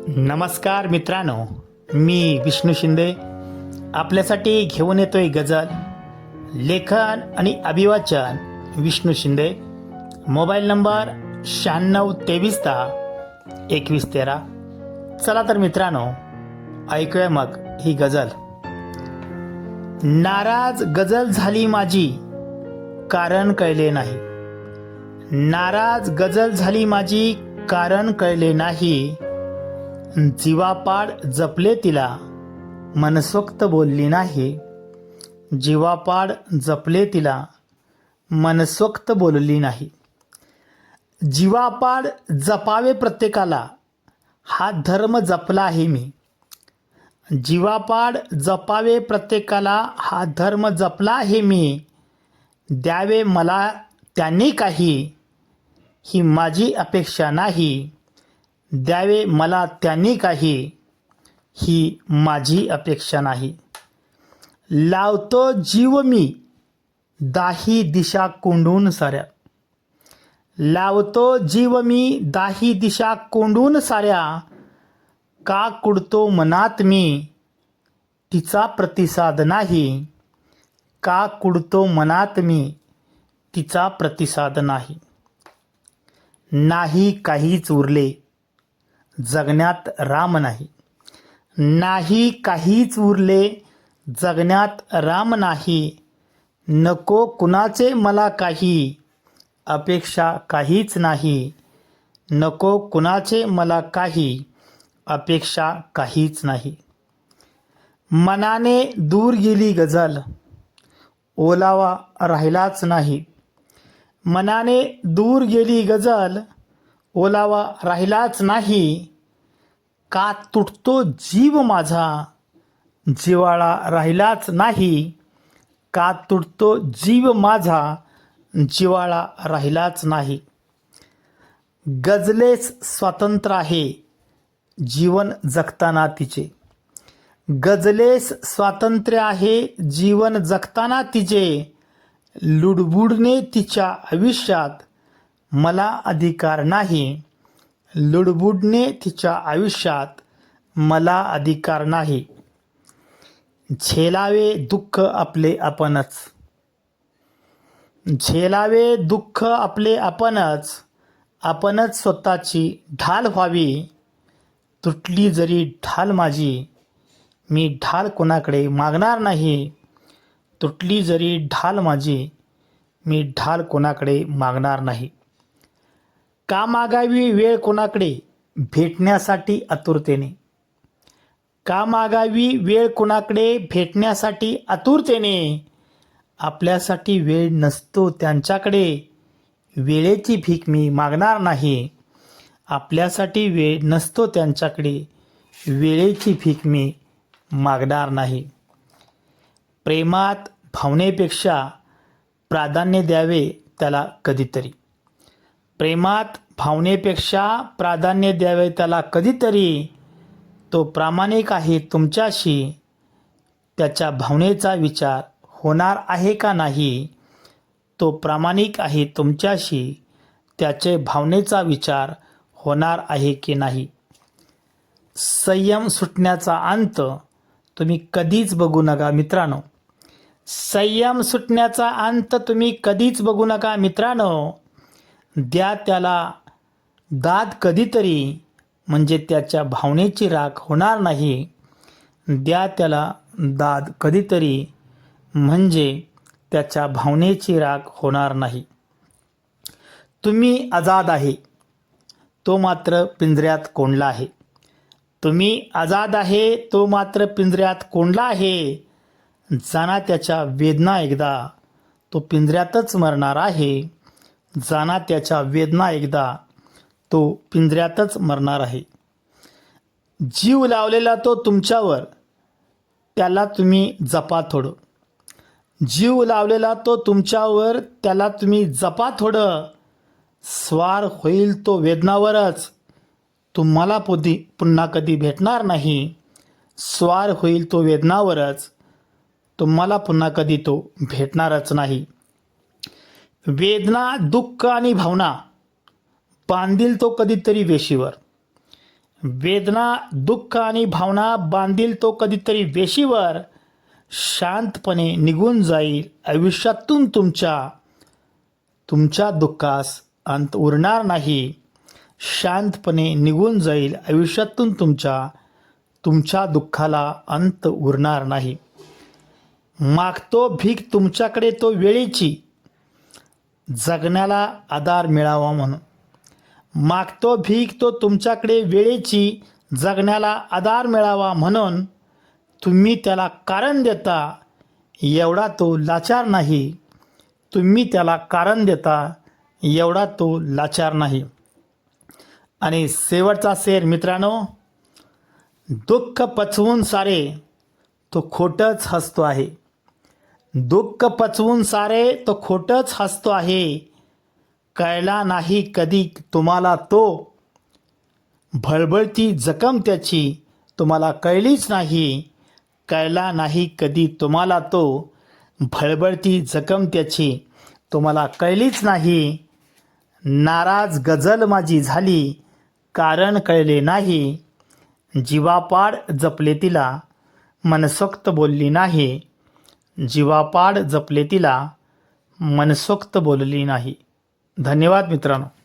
नमस्कार मित्रांनो, मी विष्णू शिंदे आपल्यासाठी घेऊन येतोय गझल. लेखन आणि अभिवाचन विष्णू शिंदे. Mobile number 9623102113. चला तर मित्रांनो, ऐकूया मग ही गझल. नाराज गझल झाली माझी, कारण कळले नाही. नाराज गझल झाली माझी, कारण कळले नाही. जीवापाड जपले तिला, मनसोक्त बोलली नाही. जीवापाड जपले तिला, मनसोक्त बोलली नाही. जीवापाड जपावे प्रत्येकाला, हा धर्म जपला आहे मी. जीवापाड जपावे प्रत्येकाला, हा धर्म जपला आहे मी. द्यावे मला त्यांनी काही, ही माझी अपेक्षा नाही. द्यावे मला त्यांनी काही, ही माझी अपेक्षा नाही. लावतो जीव मी दाही दिशा कोंडून साऱ्या. लावतो जीव मी दाही दिशा कोंडून साऱ्या. का कुडतो मनात मी, तिचा प्रतिसाद नाही. का कुडतो मनात मी, तिचा प्रतिसाद नाही. नाही काहीच उरले, जगण्यात राम नाही. नाही काहीच उरले, जगण्यात राम नाही. नको कुणाचे मला काही, अपेक्षा काहीच नाही. नको कुणाचे मला काही, अपेक्षा काहीच नाही. मनाने दूर गेली गझल, ओलावा राहिलाच नाही. मनाने दूर गेली गझल, ओलावा राहिलाच नाही. का तुटतो जीव माझा, जिव्हाळा राहिलाच नाही. का तुटतो जीव माझा, जिव्हाळा राहिलाच नाही. गझलेस स्वातंत्र्य आहे, जीवन जगताना तिचे. गझलेस स्वातंत्र्य आहे, जीवन जगताना तिचे. लुडबुडणे तिच्या आयुष्यात, मला अधिकार नाही. लुडबुडणे तिच्या आयुष्यात, मला अधिकार नाही. झेलावे दुःख आपले आपणच. झेलावे दुःख आपले आपणच. आपणच स्वतःची ढाल व्हावी. तुटली जरी ढाल माझी, मी ढाल कोणाकडे मागणार नाही. तुटली जरी ढाल माझी, मी ढाल कोणाकडे मागणार नाही. का मागावी वेळ कोणाकडे, भेटण्यासाठी आतुरतेने. का मागावी वेळ कोणाकडे, भेटण्यासाठी आतुरतेने. आपल्यासाठी वेळ नसतो त्यांच्याकडे, वेळेची भीक मी मागणार नाही. आपल्यासाठी वेळ नसतो त्यांच्याकडे, वेळेची भीक मी मागणार नाही. प्रेमात भावनेपेक्षा प्राधान्य द्यावे त्याला कधीतरी. प्रेमात भावनेपेक्षा प्राधान्य द्यावे त्याला कधीतरी. तो प्रामाणिक आहे तुमच्याशी, त्याच्या भावनेचा विचार होणार आहे का नाही. तो प्रामाणिक आहे तुमच्याशी, त्याचे भावनेचा विचार होणार आहे की नाही. संयम सुटण्याचा अंत तुम्ही कधीच बघू नका मित्रांनो. संयम सुटण्याचा अंत तुम्ही कधीच बघू नका मित्रांनो. द्या त्याला दाद कधीतरी, म्हणजे त्याच्या भावनेची राख होणार नाही. द्या त्याला दाद कधीतरी, म्हणजे त्याच्या भावनेची राख होणार नाही. तुम्ही आजाद आहे, तो मात्र पिंजऱ्यात कोंडला आहे. तुम्ही आजाद आहे, तो मात्र पिंजऱ्यात कोंडला आहे. जाना त्याच्या वेदना एकदा, तो पिंजऱ्यातच मरणार आहे. जाना त्याच्या वेदना एकदा, तो पिंजऱ्यातच मरणार आहे. जीव लावलेला तो तुमच्यावर, त्याला तुम्ही जपा थोडं. जीव लावलेला तो तुमच्यावर, त्याला तुम्ही जपा थोडं. स्वार होईल तो वेदनावरच, तुम्हाला पुन्हा कधी भेटणार नाही. स्वार होईल तो वेदनावरच, तुम्हाला पुन्हा कधी तो भेटणारच नाही. वेदना दुःख आणि भावना बांधील तो कधीतरी वेशीवर. वेदना, दुःख आणि भावना बांधील तो कधीतरी वेशीवर शांतपणे निघून जाईल. आयुष्यातून तुमच्या दुःखास अंत उरणार नाही. शांतपणे निघून जाईल. आयुष्यातून तुमच्या दुःखाला अंत उरणार नाही. मागतो भीक तुमच्याकडे तो वेळेची, जगण्याला आधार मिळावा म्हणून. मागतो भीक तो तुमच्याकडे वेळेची, जगण्याला आधार मिळावा म्हणून. तुम्ही त्याला कारण देता एवढा तो लाचार नाही. तुम्ही त्याला कारण देता एवढा तो लाचार नाही. आणि शेवटचा शेर मित्रांनो, दुःख पचवून सारे तो खोटंच हसतो आहे. दुःख पचवून सारे तो खोटंच हसतो आहे. कळला नाही कधी तुम्हाला तो, भळबळती जखम त्याची तुम्हाला कळलीच नाही. कळला नाही कधी तुम्हाला तो, भळबळती जखम त्याची तुम्हाला कळलीच नाही. नाराज गझल माझी झाली कारण कळले नाही. जीवापाड जपले तिला मनसोक्त बोलली नाही. जीवापाड जपले तिला मनसोक्त बोलली नाही. धन्यवाद मित्रांनो.